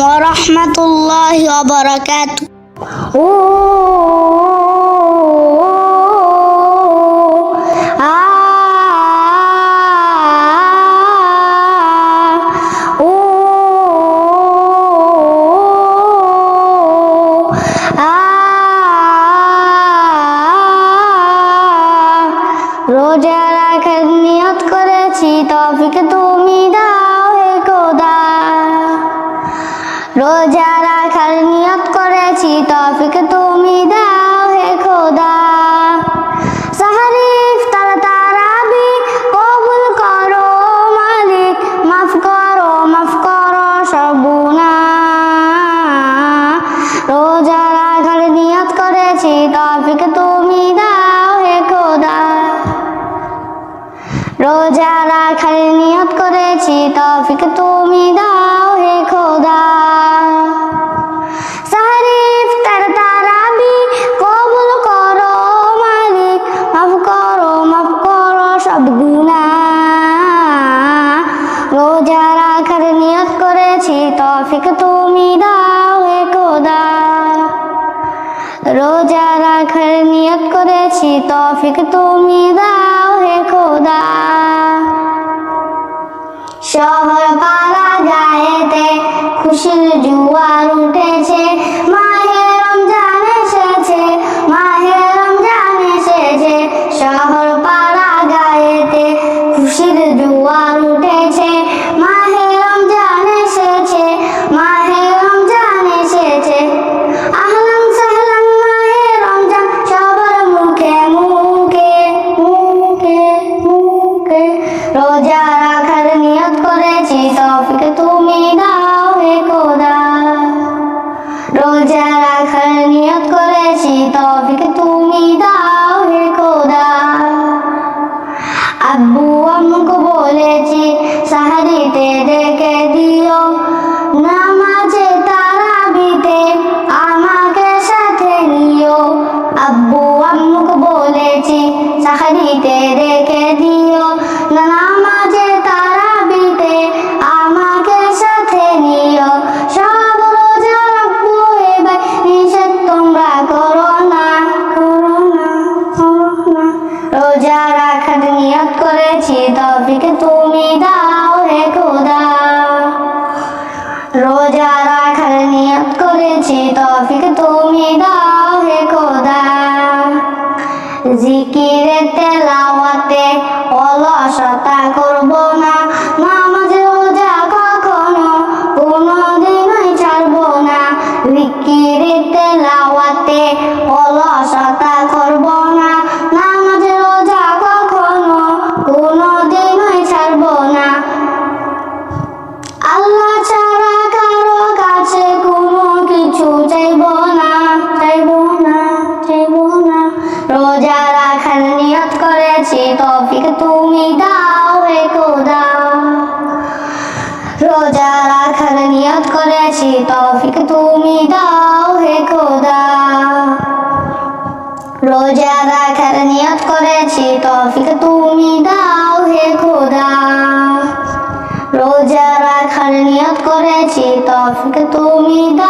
ওয়া রাহমাতুল্লাহি ওয়া বারাকাতুহু। রোজা রাখার নিয়ত করেছি, তৌফিক তুমি দাও হে খোদা। রোজা রাখার নিয়ত করেছি, তৌফিক তুমি দাও হে খোদা। সাহরি ইফতার তারাবি কবুল করো মালিক, মাফ করো সব গুনাহ। রোজা রাখার নিয়ত করেছি, তৌফিক তুমি দাও হে খোদা। রোজা রাখার নিয়ত করেছি, তৌফিক তুমি দাও হে খোদা। সাহরি ইফতার তারাবি কবুল করো মালিক, মাফ করো সব গুনাহ। রোজা রাখার নিয়ত করেছি, তৌফিক তুমি দাও হে খোদা। রোজা রাখার নিয়ত করেছি, তৌফিক তুমি দাও হে খোদা। শহর পাড়া গায়েতে খুশির জোয়ার উঠেছে, মাহে রমজান এসেছে, মাহে রমজান এসেছে। শহর পাড়া গায়েতে খুশির জোয়ার উঠেছে, মাহে রমজান এসেছে, মাহে রমজান এসেছে। আহলান সাহলান মাহে রমজান সবার মুখে মুখে মুখে মুখে। রোজা রাখার নিয়ত করেছি, তৌফিক তুমি দাও হে খোদা। রোজা রাখার নিয়ত করেছি, তৌফিক তুমি দাও হে খোদা। আব্বু আম্মুকে বলেছি সাহরিতে ডেকে দিও, নামাজে তারাবিতে আমাকে সাথে নিও। আব্বু আম্মুকে বলেছি সাহরিতে ডেকে দিও, নামাজে তারাবিতে আমাকে সাথে নিও। সব রোজা রাখবো এবার, নিষেধ তোমরা করো না। রোজা রাখার নিয়ত করেছি, তৌফিক তুমি দাও হে খোদা। রোজা রাখার নিয়ত করেছি, তৌফিক তুমি দাও হে খোদা। জিকিরে তেলাওয়াতে অলসতা করব না, নামাজ রোজা কখনো কোনোদিনই ছাড়বো না। জিকিরে তেলাওয়াতে অলসতা করব না, নামাজ রোজা কখনো কোনোদিনই ছাড়বো না। আল্লাহ ছাড়া কারো কাছে কোনো কিছু চাইবো না। রোজা রাখার নিয়ত করেছি, তৌফিক তুমি দাও হে খোদা। রোজা রাখার নিয়ত করেছি, তৌফিক তুমি দাও হে খোদা। রোজা রাখার নিয়ত করেছি, তৌফিক তুমি দাও হে খোদা। রোজা রাখার নিয়ত করেছি, তৌফিক তুমি দাও।